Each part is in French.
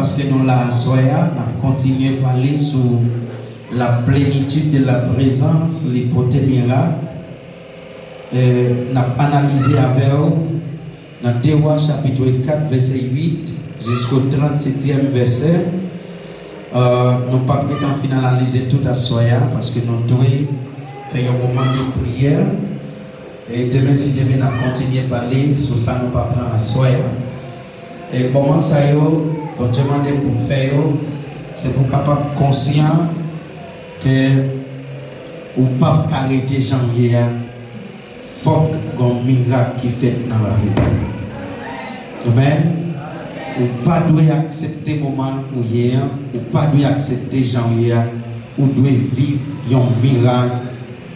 parce que nous la soya, nous continuons à parler sur la plénitude de la présence, l'hypothèse miracle. Nous avons analysé avec vous dans 2 Rois chapitre 4 verset 8 jusqu'au 37e verset. Nous ne pouvons pas finaliser tout à soya parce que nous devons faire un moment de prière. Et demain, si Dieu vient continuer à parler, sur ça, nous ne pouvons pas prendre à soya. Et comment ça y est, on demande pour faire, c'est pour capable conscient que ou pas arrêter janvier, faut qu'il y ait un miracle qui fait dans la vie. Amen. Ou pas doit accepter le moment où il y a, ou pas doit accepter janvier, ou doit vivre un miracle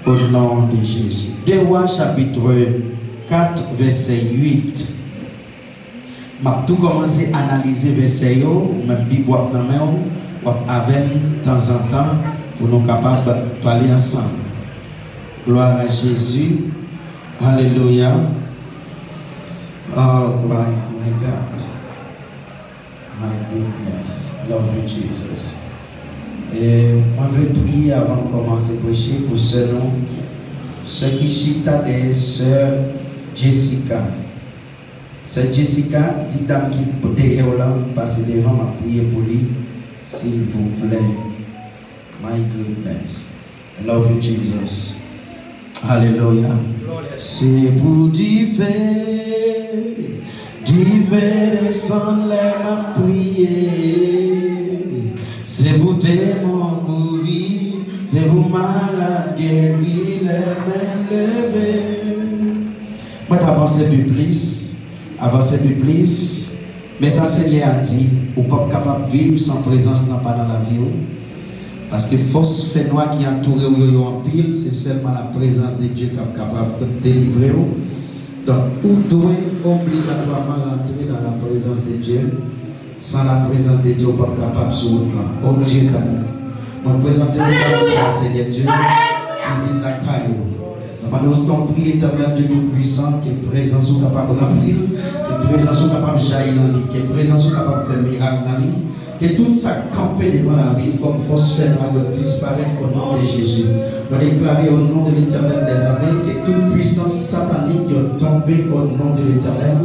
au nom de Jésus. 2 Rois chapitre 4 verset 8. Je vais tout commencer à analyser verset même Bible dans la main, avec de temps en temps pour nous capables de parler ensemble. Gloire à Jésus. Alléluia. Oh my God. My goodness. Love you, Jesus. Et je vais prier avant de commencer à prêcher pour ceux qui chita des sœurs Jessica. C'est Jessica, petite dame qui est là, passez devant, m'a prié pour lui, s'il vous plaît. My goodness. I love you, Jesus. Alléluia. C'est pour divers descendre m'a prié. C'est pour démons courir, c'est pour malade guérir, les mains levées. Moi, d'avancer plus. Avancer plus, mais ça c'est lié à dire, ou pas capable de vivre sans présence dans la vie. Parce que force fait noir qui entoure en pile, c'est seulement la présence de Dieu qui est capable de délivrer. Donc, vous devez obligatoirement rentrer dans la présence de Dieu. Sans la présence de Dieu, vous n'êtes pas capable de se rendre. Oh Dieu d'amour. Nous présentons le Seigneur Dieu qui vient de la caillou. Nous t'en prions, éternel Dieu Tout-Puissant, que présence soit capable de remplir, que présence soit capable de jaillir dans lui, que présence soit capable de faire miracle dans lui, que tout ça campé devant la vie comme force fait de disparaître au nom de Jésus. Nous déclarons au nom de l'Éternel des armées que toute puissance satanique est tombée au nom de l'Éternel,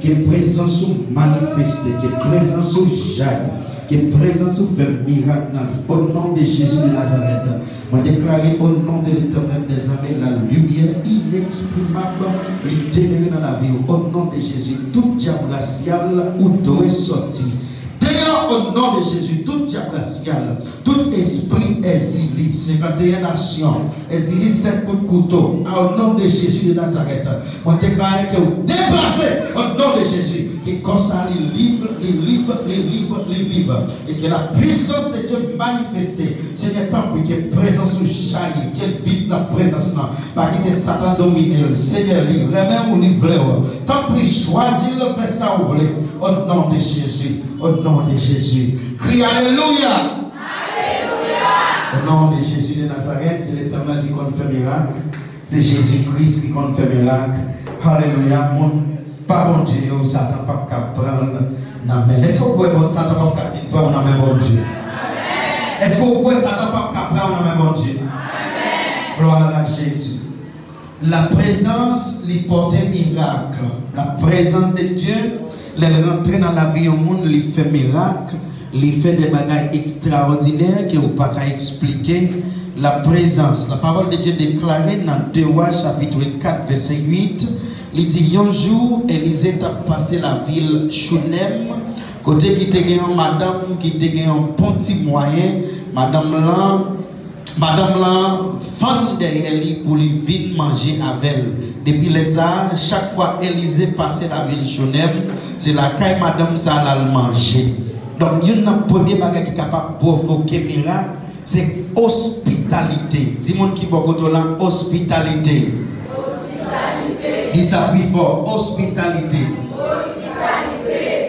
que présence soit manifestée, que présence soit jaillie. Que présence ou fait miracle au nom de Jésus de Nazareth. Je déclare au nom de l'Éternel des armées la lumière inexprimable libérée dans la vie. Au nom de Jésus, tout diable racial ou doit sortir. D'ailleurs, au nom de Jésus, tout diable racial, tout esprit exilé, 51 nations, exilé 7 coups de couteau, au nom de Jésus de Nazareth. Je déclare que vous déplacez au nom de Jésus. Que comme ça, il libre, et que la puissance de Dieu manifestée, Seigneur, tant pis que présence jaillit, qu'elle vide la présence, par qui de Satan domine, Seigneur, il remet ou livre, tant pis choisir, fait ça ou voulez, au nom de Jésus, au nom de Jésus. Crie Alléluia! Alléluia! Au nom de Jésus de Nazareth, c'est l'Éternel qui compte faire miracle, c'est Jésus-Christ qui compte faire miracle. Alléluia! Pas bon Dieu, Satan pas qu'à prendre la main. Est-ce que vous pouvez Satan pas qu'à victoire dans la main bon Dieu? Est-ce que vous pouvez Satan pas qu'à prendre la main bon Dieu? Gloire à Jésus. La présence, l'hypothèse miracle. La présence de Dieu, elle rentre dans la vie au monde, elle fait miracle, elle fait des bagages extraordinaires que vous ne pouvez pas expliquer. La présence, la parole de Dieu déclarée dans 2 Rois chapitre 4 verset 8. Il dit un jour, Élisée a passé la ville Chounem, côté qui était une madame qui était un petit moyen, madame là, fan derrière lui pour lui venir manger avec elle. Depuis les ans, chaque fois Élisée passait la ville Chounem, c'est la caille madame ça allait manger. Donc, une première bagage qui est capable de provoquer miracle, c'est hospitalité. Dis-moi qui beaucoup là, hospitalité. Dis ça plus fort, hospitalité.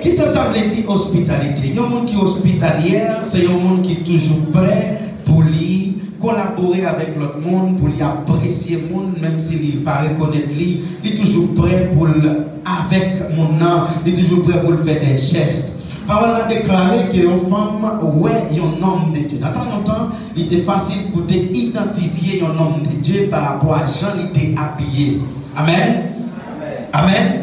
Qui ça veut dire hospitalité? Il y a un monde qui est hospitalière, c'est un monde qui est toujours prêt pour lui collaborer avec l'autre monde, pour lui apprécier le monde, même s'il ne pas reconnaître lui, il est toujours prêt pour avec mon nom, il est toujours prêt pour faire des gestes. parole a déclaré que une femme, ouais, un homme de Dieu. Dans longtemps, il était facile pour identifier un homme de Dieu par rapport à Jean, il était habillé. Amen. Amen.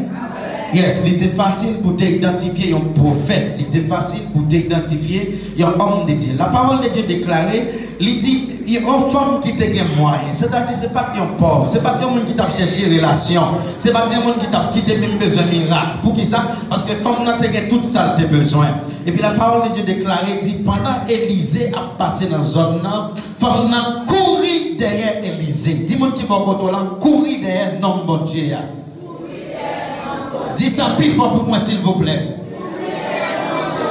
Yes, il était facile pour t'identifier un prophète. Il était facile pour t'identifier un homme de Dieu. La parole de Dieu déclarée, il dit, il y a une femme qui te gagne moyen. C'est-à-dire, ce n'est pas un pauvre. Ce n'est pas un monde qui t'a cherché relation. Ce n'est pas un monde qui t'a même besoin de miracle. Pour qui ça? Parce que la femme n'a pas tout ça tes besoins. Et puis la parole de Dieu déclarée dit, pendant Élisée a passé dans la zone, la femme n'a couru derrière Élisée. Dis-moi qui va courir derrière non bon Dieu. Dis ça plus fort pour moi, s'il vous plaît.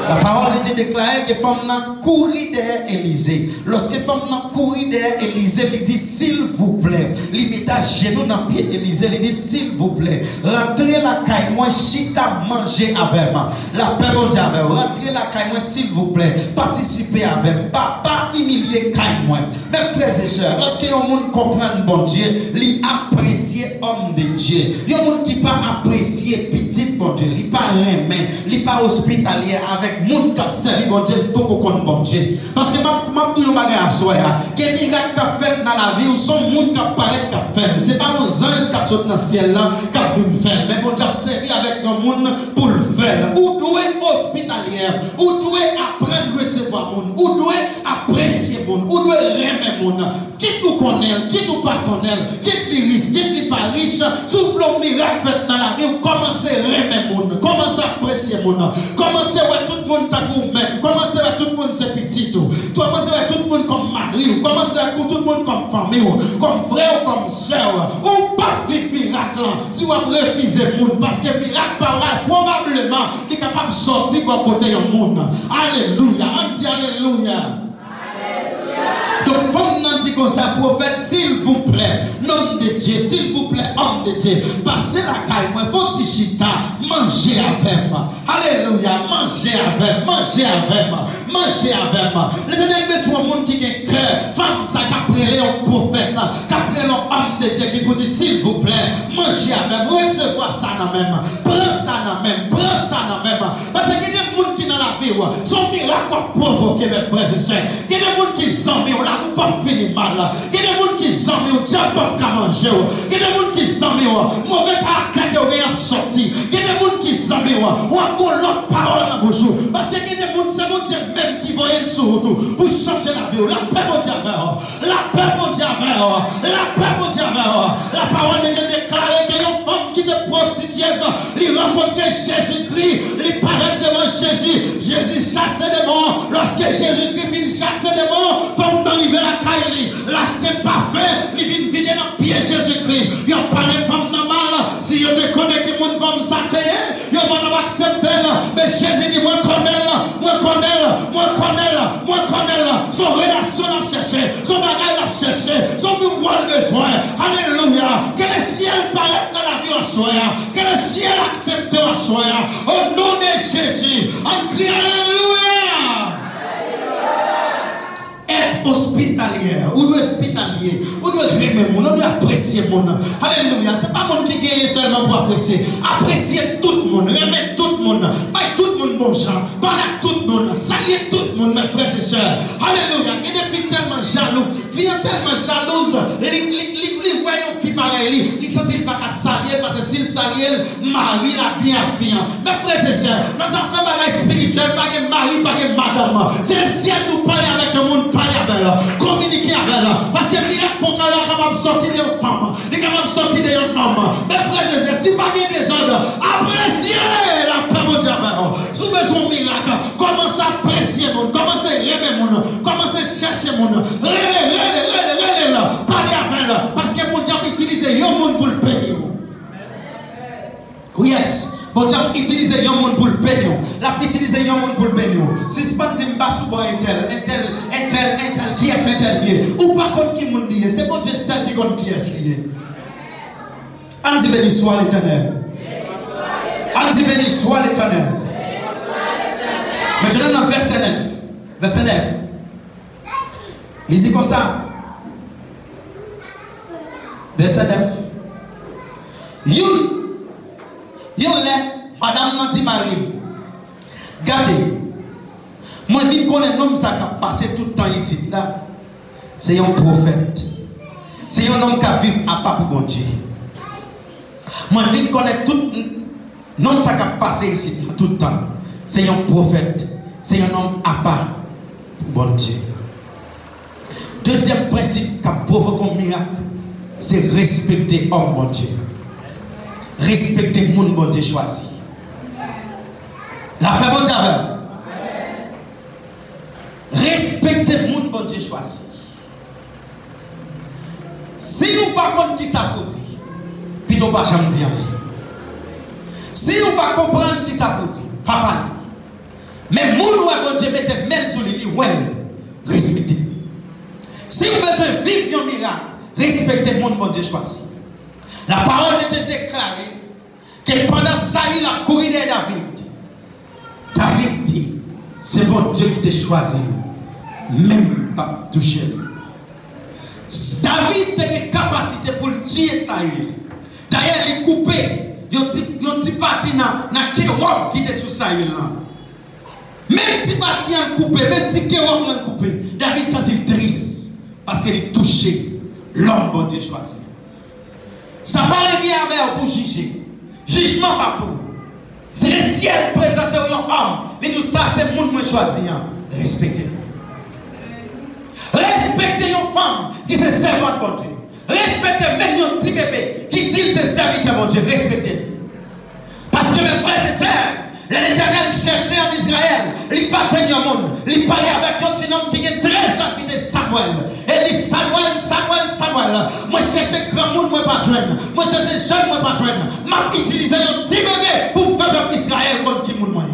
La parole de Dieu déclare que femme n'a couru derrière Élisée. Lorsque femme n'a couru derrière Élisée, il dit s'il vous plaît. Il met à genoux dans le pied d'Élisée. Il dit s'il vous plaît. Rentrez la caille, moi, chita manger avec moi. La paix mondiale avec moi. Rentrez la caille, moi, s'il vous plaît. Participez avec moi. Pas humilier caille, moi. Mes frères et sœurs, lorsque un monde comprend bon Dieu, il apprécie homme de Dieu. Il y a un monde qui pas apprécier petit bon Dieu. Il pas remet, il pas hospitalier avec monde qui a servi bon Dieu pour qu'on connaisse bon Dieu. Parce que ma dis un bagage à soi, que miracle qu'a fait dans la vie, ou son monde qui apparaît qu'a fait. C'est pas nos anges qui sont dans le ciel là qui ont faire, mais bon Dieu a servi avec nos monde pour le faire. Ou doit hospitalière, ou doit apprendre à recevoir monde, ou doit apprécier monde, ou doit remettre monde. Qui nous connaît, qui nous pas connaît, qui est riche, qui n'est pas riche, sous le miracle fait dans la vie, commencez à remettre monde, commencez à apprécier monde, commencez à tout le monde t'a vous-même, commencez à tout le monde c'est petit tout, commencez à tout le monde comme mari, commencez à tout le monde comme famille, comme frère, comme soeur, ou pas vivre miracle si vous refusez le monde, parce que miracle par là, probablement, il est capable de sortir pour côté du monde. Alléluia, on dit alléluia. Donc, femme n'a dit comme ça, prophète, s'il vous plaît, nom de Dieu, s'il vous plaît, homme de Dieu, passez la caille, moi, faut dire chita, mangez avec moi. Alléluia, mangez avec moi, mangez avec moi, mangez avec moi. L'éternel besoin de monde qui a un cœur, femme, ça qu'après un prophète, qu'après un homme de Dieu qui vous dit, s'il vous plaît, mangez avec moi, recevoir ça dans même, prends ça dans même, prends ça dans même. Parce qu'il y a des gens qui dans la vie, son miracle va provoquer mes frères et sœurs. Il y a des gens qui sont mis, vous pas finir mal. Il y a des gens qui sont mis, diable pas manger. Il y a des gens qui sont mis, mauvais caractère qui ont sorti. Il y a des gens qui sont mis, ou encore l'autre parole dans vos jours. Parce qu'il y a des gens, c'est mon Dieu même qui voit le surtout pour changer la vie. La paix, mon Dieu, la paix, mon Dieu, la paix, mon Dieu. La parole de Dieu déclare qu'il y a une femme qui est prostituée. Il rencontrait Jésus-Christ, il paraît devant Jésus. Jésus chassait des morts. Lorsque Jésus-Christ finit chasser des morts, femme d'arriver à la caille, l'acheter parfait, il vient vider dans le pied Jésus-Christ. Il n'y a pas de femme normale. Si je te connais que mon femme s'atteigne, il n'y a pas d'accepter. Mais Jésus dit, moi connais, moi connais, moi connais, moi connais. Son relation l'a cherché, son bagage l'a cherché, son pouvoir le besoin. Alléluia. Que le ciel paraît dans la vie en soi. Que le ciel accepte en soi. Au nom de Jésus, on crie Alléluia. Être hospitalière, ou doit hospitalier, ou doit aimer mon, ou doit apprécier mon. Alléluia. Ce n'est pas mon qui gagne seulement pour apprécier. Apprécier tout le monde, remettre tout le monde, pas tout le monde bon gens, parler à tout le monde, saluer tout le monde, mes frères et sœurs. Alléluia. Il y a des filles tellement jalouses, filles tellement jalouses, les voyons filles pareilles, ils ne sentent pas qu'à saluer parce que s'ils saluent, Marie la bienveillante. Mes frères et sœurs, dans un fait bagage spirituel, pas de mari, pas de madame. C'est le ciel nous parler avec le monde. Parler avec elle, communiquer avec elle. Parce que miracle pour qu'elle est capable de sortir d'une femme, elle est capable de sortir d'un homme. Mes frères et sœurs, si pas de désordre, appréciez la paix de Dieu. Si vous avez besoin de miracle, commencez à apprécier le monde, commencez à aimer le monde, commencez à chercher le monde. Parlez avec elle. Parce que mon Dieu utilise le monde pour le payer. Yes. Bon Dieu utilise un monde pour le bénir. La utilise un monde pour le bénir. Si ce n'est pas un bassou un tel, qui est un tel lié. Ou pas contre qui monde lié. C'est bon Dieu seul qui compte qui est lié. On dit béni soit l'Éternel. On dit béni soit l'Éternel. Maintenant dans verset 9. Verset 9. Il dit comme ça. Verset 9. Yon let, madame Nanti Marie, Regardez. Moi, je connais un homme qui a passé tout le temps ici. Là. C'est un prophète. C'est un homme qui a vécu à part pour bon Dieu. Moi, je connais tout un homme qui a passé ici tout le temps. C'est un prophète. C'est un homme à part pour bon Dieu. Deuxième principe qui a provoqué un miracle, c'est respecter l'homme bon Dieu. Respecter le monde bon Dieu choisi. La paix bon Dieu. Respecter le monde bon Dieu choisi. Si vous ne pas comprendre qui ça peut dire, puis vous ne pas jamais dire rien. Si vous ne pas comprendre qui ça peut dire, pas parler. Mais moun ou bon Dieu mette même sur lui, ouais, respectez. Si vous besoin de vivre un miracle, respectez le monde bon Dieu choisi. La parole de Dieu déclarée que pendant ça il a couru de David. David dit, c'est bon Dieu qui t'a choisi, même pas toucher. David a des capacités pour tuer Saül. D'ailleurs, il coupé, il a parti dans Kérob qui était sous Saül. Même si parti en coupé, même si Kérob en coupé, David s'est triste parce qu'il a touché l'homme bon Dieu choisi. Ça paraît bien avec pour juger. Jugement pas pour. C'est le ciel présenté un homme. Mais tout ça, c'est le monde qui choisi. Respectez. Respectez une femme qui se servante bon Dieu. Respectez même un petit bébé qui dit c'est serviteur bon Dieu. Respectez. Parce que mes frères et sœurs, l'Éternel cherchait en Israël. Il ne parlait pas au monde. Il parlait avec un petit homme qui a 13 ans qui était Samuel. Et il dit Samuel, Samuel, Samuel. Moi je cherche grand monde, moi pas joindre. Moi je cherche jeune, moi pas joindre. Je utilisé un petit bébé pour faire Israël contre qui monde moyen.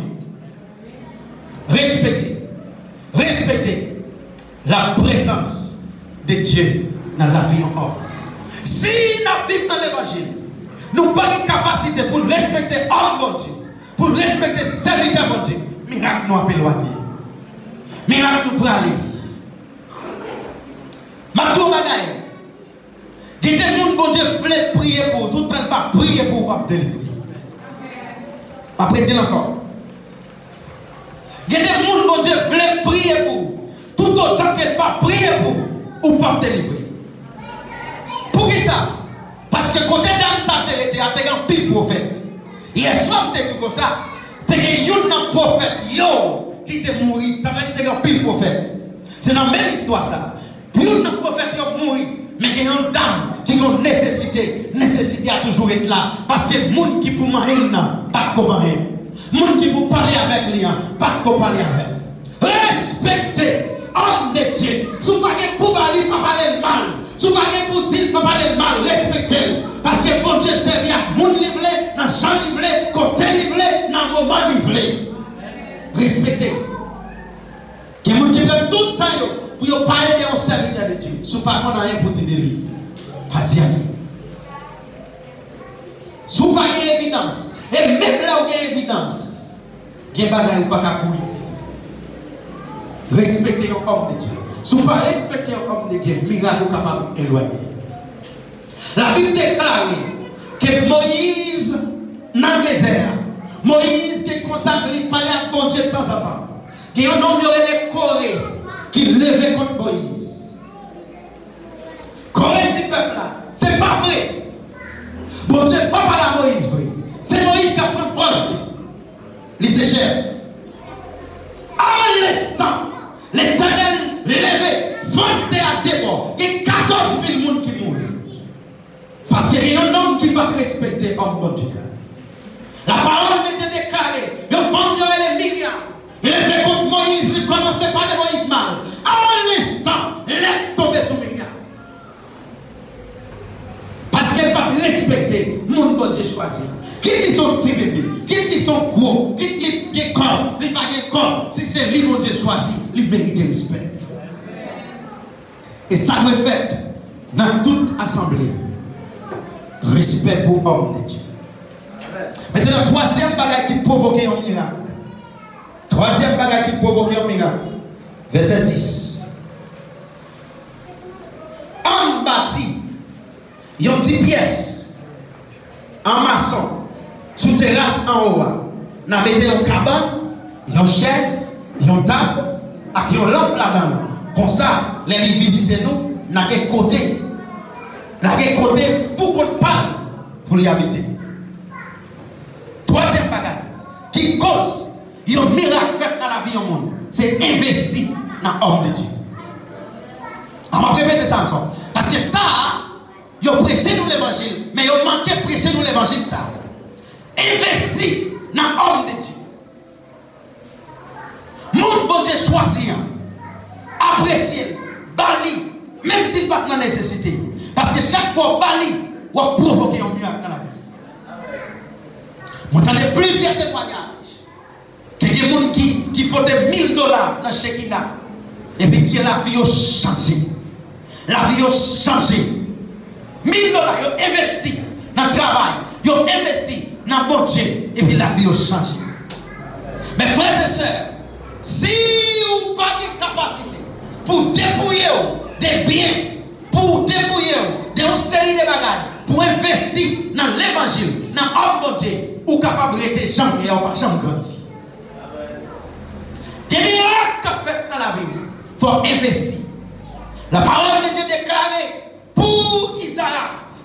Respectez. Respectez la présence de Dieu dans la vie en homme. Si nous vivons dans l'évangile, nous n'avons pas de capacité pour respecter l'homme bon Dieu, pour respecter serviteur bon Dieu. Miracle nous a éloigné. Miracle nous peut aller. Matou bagaille. Il y a des gens bon Dieu voulait prier pour, tout le temps pas prier pour pas délivrer. Après dire encore. Il y a des gens bon Dieu voulait prier pour. Tout autant qu'elle pas prier pour ou pas délivrer. Pour qui ça? Parce que quand dans ça tu as un pile prophète. Hier soir tu dit comme ça, tu as un prophète qui te mourit, ça veut dire que tu as un pile prophète. C'est dans la même histoire ça. Puis un prophète qui a mouru, mais il y a une dame qui a une nécessité. Nécessité a toujours été là. Parce que les gens qui pour marier, pas comment marier. Les gens qui pour parler avec lui, pas comment parler avec. Respectez. Homme de Dieu, si vous n'avez pas parler, pas parler mal. Si vous n'avez pas dire, pas parler mal, respectez-le. Parce que bon Dieu servi à mon livré, dans Jean livré, côté livré, dans moment livré. Respectez. Il y a des gens qui veulent tout le temps pour parler de un serviteur de Dieu. Si vous n'avez pas rien pour dire de lui, pas dire. Si vous n'avez pas d'évidence, et même là où il y a évidence, il y a des choses qui ne sont pas pour dire. Respectez un homme de Dieu. Si vous ne respectez un homme de Dieu, miracle est capable d'éloigner. La Bible déclare que Moïse, dans le désert, Moïse qui contacte, il parlait avec bon Dieu de temps en temps. Il y a un homme qui est Corée qui levait contre Moïse. Corée dit peuple là, c'est pas vrai. Bon Dieu n'est pas parler à Moïse vrai. C'est Moïse qui a pris le poste. Il se chef. À l'instant, l'Éternel levé, vanté à démon. Il y a 14 000 personnes qui mourent. Parce qu'il y a un homme qui va respecter l'homme bon Dieu. La parole de Dieu déclarée. Il faut les Myriam. Il est contre Moïse. Il commençait par le Moïse mal. À l'instant, il est tombé sur Myriam. Parce qu'elle va respecter mon bon Dieu choisi. Qui dit son petit bébé, qui dit son gros, qui dit corps, qui dit pas de corps, si c'est lui mon Dieu choisi, il mérite respect. Et ça doit faire dans toute assemblée. Respect pour l'homme de Dieu. Maintenant, troisième bagage qui provoque un miracle. Troisième bagage qui provoque un miracle. Verset 10. En bâti, il y a une petite pièce en maçon. Sous terrasse en haut, on a mis un cabane une chaise, une table, avec une lampe là-dedans. Comme ça, les visiter nous, n'a qu'un côté. N'a qu'un côté pour qu'on parle, pour y habiter. Troisième bagage, qui cause un miracle fait dans la vie du monde, c'est investir dans l'homme de Dieu. On va répéter ça encore. Parce que ça, ils ont prêché nous l'évangile, mais ils ont manqué de prêcher nous l'évangile ça. Investir dans l'homme de Dieu. Mon bon Dieu choisit, apprécier, bali, même s'il n'a pas de nécessité. Parce que chaque fois, bali, on va provoquer un miracle dans la vie. Vous entendez plusieurs témoignages. Que des gens qui portent 1000 dollars dans Shekina. Et puis qui la vie a changé. La vie a changé. 1000 dollars, ils ont investi dans le travail. Ils ont investi dans le bon Dieu. Et puis la vie a changé. Mes frères et sœurs, si vous n'avez pas de capacité pour dépouiller des biens, pour dépouiller d'une série de bagages, pour investir dans l'évangile, dans l'homme de Dieu, vous êtes capable de rester jamais et pas jamais grandir. Des miracles fait dans la vie, il faut investir. La parole de Dieu déclarée pour Isaac,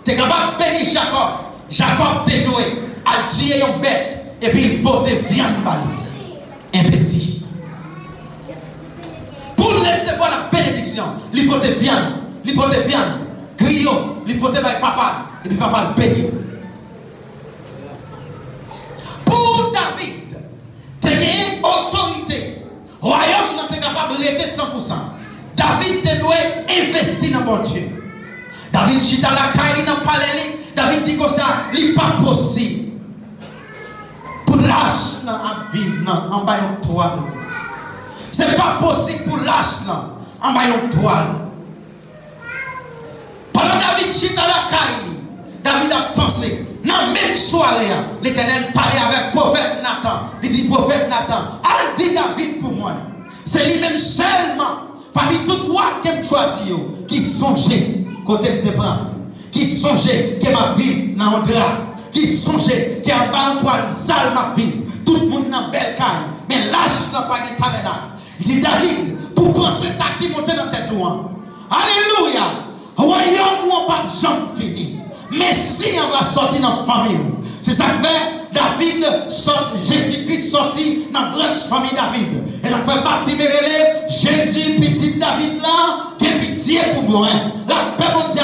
tu es capable de bénir Jacob. Jacob t'est doué, à tuer une bête, et puis il porte viande par lui. Investir. Pour recevoir la bénédiction, il porte viande, griot, il porte papa, et puis papa le bénit. Pour David, tu as autorité. Royaume n'est capable de rester 100%. David te doit investir dans mon Dieu. David chita la caille dans le palais. David dit que ça n'est pas possible. Pour lâcher à vivre en bas de toile. Ce n'est pas possible pour lâcher en bas de toile. Pendant David chita la caille, David a pensé. Dans la même soirée, l'Éternel parlait avec le prophète Nathan. Il dit, prophète Nathan, al dit David pour moi. C'est lui-même seulement, parmi tout roi qui me choisit, qui songeait côté de bras, qui songeait que ma vie dans un drap, qui songeait que en bas de toile sale ma vie. Tout le monde dans belle caille, mais lâche n'a pas de tabernacle. Il dit, David, pour penser ça qui monte dans tête toi. Alléluia. Royaume où on pas jamais fini. Mais si on va sortir dans la famille, c'est ça que fait David, Jésus-Christ sorti dans la branche famille David. Et ça fait partie de Jésus, petit David là, qui est pitié pour moi. La paix, mon Dieu,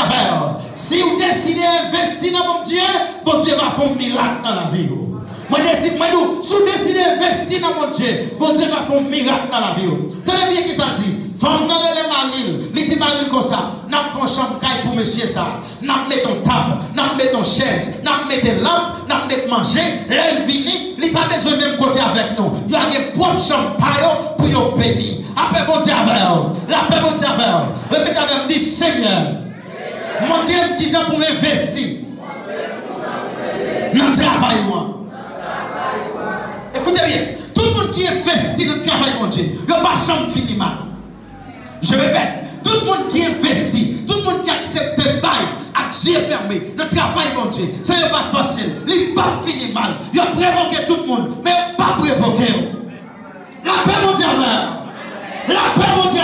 si vous décidez d'investir dans mon Dieu va faire un miracle dans la vie. Moi, si vous décidez d'investir dans mon Dieu va faire un miracle dans la vie. Tenez bien qui ça dit. Femme dans les marines, les petits marines comme ça, n'a pas fait chambre pour monsieur ça, n'a pas mis ton table, n'a pas mis ton chaise, n'a pas mis tes lampes, n'a pas mis manger, l'aile vini, il n'a pas besoin de même côté avec nous. Il y a des propres chambres pour y bénir. Après bon Dieu avec la paix bon Dieu avec répétez avec moi, dit Seigneur, mon Dieu qui j'ai pour investir dans le travail moi. Écoutez bien, tout le monde qui investit dans le travail mon Dieu, il n'y a pas de chambre fini mal. Je répète, tout le monde qui investit, tout le monde qui accepte le bail, à Dieu fermé, le travail, mon Dieu, ce n'est pas facile. Il n'est pas fini mal. Il a provoqué tout le monde, mais il n'a pas provoqué. La paix, mon Dieu, la paix, mon Dieu,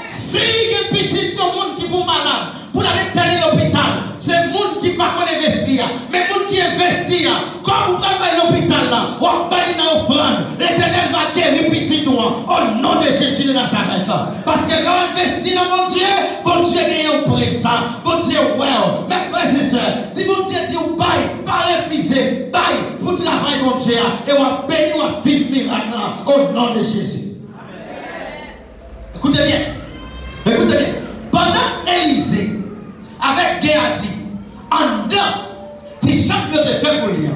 si il y a un petit monde qui est malade, pour aller à l'hôpital, c'est le monde qui ne peut pas investir. Mais le monde qui investit, comme vous allez à l'hôpital, vous allez dans l'offrande, l'Éternel va guérir petit toi, au nom de Jésus de Nazareth. Parce que l'on investit dans mon Dieu gagne un présent, bon Dieu, well. Mes frères et sœurs, si mon Dieu dit ou bail, pas refuser, bail pour travailler mon Dieu, et on va bénir, on va vivre miracle au nom de Jésus. Amen. Écoutez bien, écoutez bien. Pendant Élisée, avec Géasi, en dedans, si chaque de fait pour lire,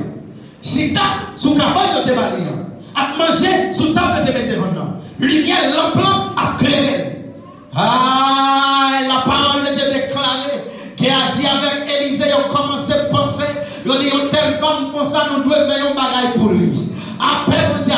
si tu sous cabane de lire, à manger sous table de mettre devant nous, lumière, l'emploi, à clairer. Ah, la parole de Dieu déclarée. Géasi avec Élisée, ils ont commencé à penser, ils ont dit, telle femme comme ça, nous devons faire un bagage pour lui. Après, vous dites,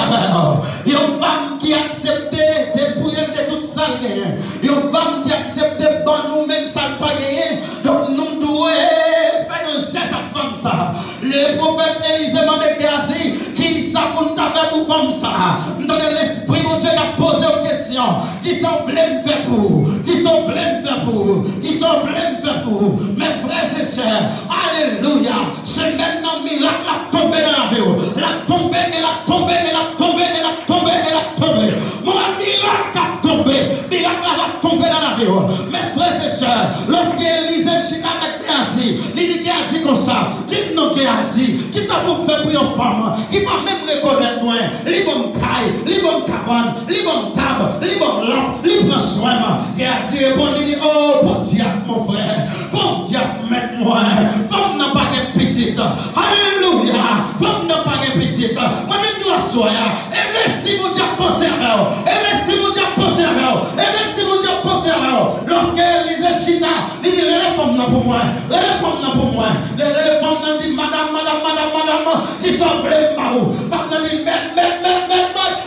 il y a une femme qui accepte de bouillir de toute salle. Il y a une femme qui accepte de bon nous-mêmes salle pas gagner. Donc, nous devons faire un geste à femme ça. Le prophète Élisée m'a dit, qui ça pour nous faire faire pour femme ça. Entendez l'esprit mon Dieu qui a posé aux questions. Qui sont voulés me faire pour? Qui sont voulés me faire pour? Qui sont voulés me faire pour? Mes frères et sœurs, alléluia. C'est maintenant miracle a tombé dans la vie. La tombé, elle a tombé, elle a tombé, elle a tombé, elle a tombé. Mon miracle a tombé. Miracle va tomber dans la vie. Mes frères et sœurs, lorsque Élisée chita avec Géasi, il dit Géasi comme ça. Dites-nous Géasi, qui ça pour faire pour une femme qui va même reconnaître moi? Les bonnes cailles, les bonnes cabanes, les bonnes tables, les bonnes lampes, les bonnes soins. Géasi répond, il dit, oh, bon diable, mon frère, bon diable, mets-moi. Femme n'a pas de petite. Alléluia. Femme n'a pas de petite. Moi-même, dois soyer. Et merci, mon diable, pensez à moi. Et merci, mon diable, pensez à moi. Et merci, mon diable, pensez à moi. Lorsque Élisée chita, il dit, relève femme pour moi. Relève femme pour moi. Relève femme dit, madame, qui sont vraies marou. Femme dit,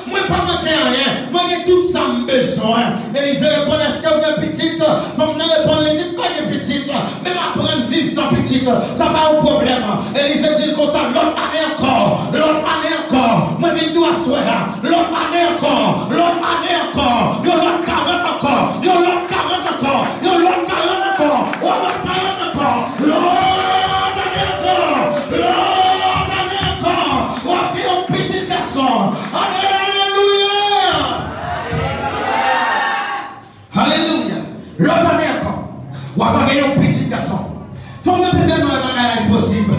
moi, pas manquer rien. Moi, j'ai tout ça besoin. Élisée répond, est-ce que vous avez une petite? Femme répond, les pas de petite. Même apprendre à vivre sans petite, ça va au problème. Élisée dit comme ça, l'autre année encore. L'autre année encore. Moi, je dois soir. L'autre année encore. L'autre année encore. L'autre 40 encore. L'autre 40 encore. L'autre 40 encore. L'autre 40 encore. L'autre année encore. L'autre année encore. On va faire un petit garçon. Alléluia. Alléluia. L'autre année encore. On va faire un petit garçon. Faut me peut-être non impossible.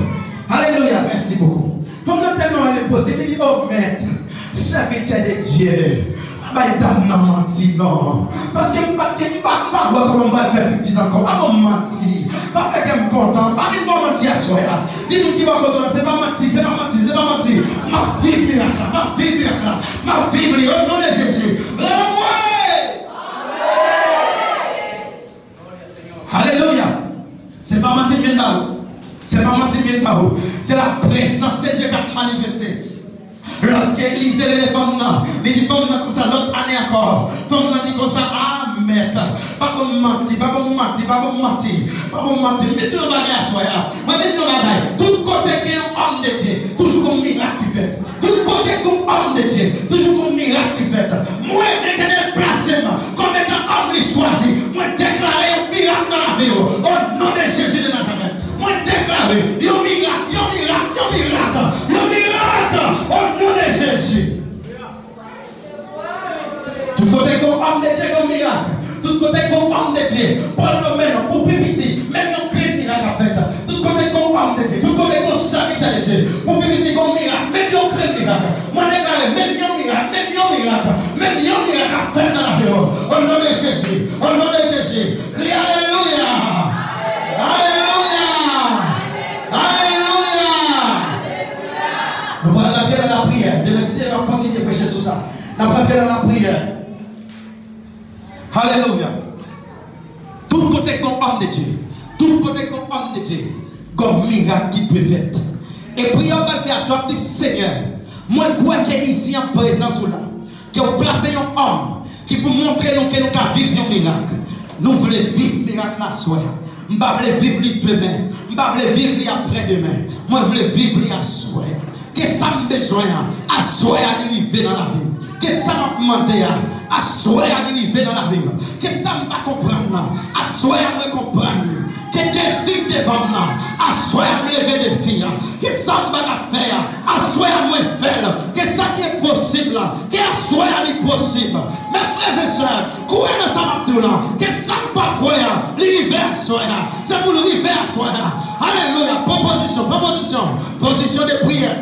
Alléluia. Merci beaucoup. Faut me tellement elle est possible. Il dit, oh maître, serviteur de Dieu. Madame n'a menti, non. Parce que je ne sais pas comment on va faire petit encore. Pas bon mentir. Pas faire qu'elle me content. Pas bien mentir à soi. Dis-nous qui va content. C'est pas mentir, c'est pas mentir, c'est pas mentir. Ma vie miracle, ma vie miracle, ma vie miracle. Au nom de Jésus. Alléluia. C'est pas mentir bien là. C'est pas mentir bien là. C'est la présence de Dieu qui a manifesté. Lorsque Élisée les femmes, les femmes comme ça, l'autre année encore, femmes dit comme ça, ah, maître, pas bon mentir, pas bon mentir, pas bon mentir, pas bon mentir, mais tout le monde à soi, moi, mais tout le monde, tout côté qui est un homme de Dieu, toujours comme miracle qui fait, tout côté comme homme de Dieu, toujours comme miracle qui fait. Moi, l'éternel placé, comme étant homme choisi, moi, déclarer un miracle dans la vie, au nom de Jésus de Nazareth, moi, déclarer, il y a un miracle, il y a un miracle, il y a un miracle, il y a un miracle, au nom de Jésus. Tout côté comme homme de Dieu comme miracle. Tout côté comme homme de Dieu. Pour le même, pour petit, même un grand miracle à faire. Tout côté comme homme de Dieu. Tout côté comme serviteur de Dieu. Pour petit comme miracle, même un grand miracle. Moi déclare, même un miracle, même un miracle. Même un miracle à faire dans la vie. Au nom de Jésus. Au nom de Jésus. Crie Alléluia. Alléluia. Alléluia. Nous allons rentrer dans la prière. De décider de continuer à prêcher sur ça. Nous allons rentrer dans la prière. Alléluia. Tout côté comme homme de Dieu. Tout côté comme homme de Dieu. Comme miracle qui peut faire. Et puis on va faire soit du Seigneur. Moi je crois que ici en présence là. Que vous placez un homme qui peut montrer nous que nous pouvons vivre un miracle. Nous voulons vivre un miracle à soi. Je ne veux vivre demain. Je ne veux vivre après-demain. Moi je veux vivre à soi. Que ça me besoin à soi arriver dans la vie. Que ça m'a demandé à soi arriver dans la vie. Que ça ne va comprendre. À soi me comprendre. Que des filles devant moi. À soi me lever des filles. Que ça me va faire. À soi me faire. Que ça qui est possible. Que à soi est possible. Mes frères et sœurs, courez dans sa maptoula. Que ça ne va pas croire. L'hiver soi. C'est pour l'hiver soi. Alléluia. Proposition. Position de prière.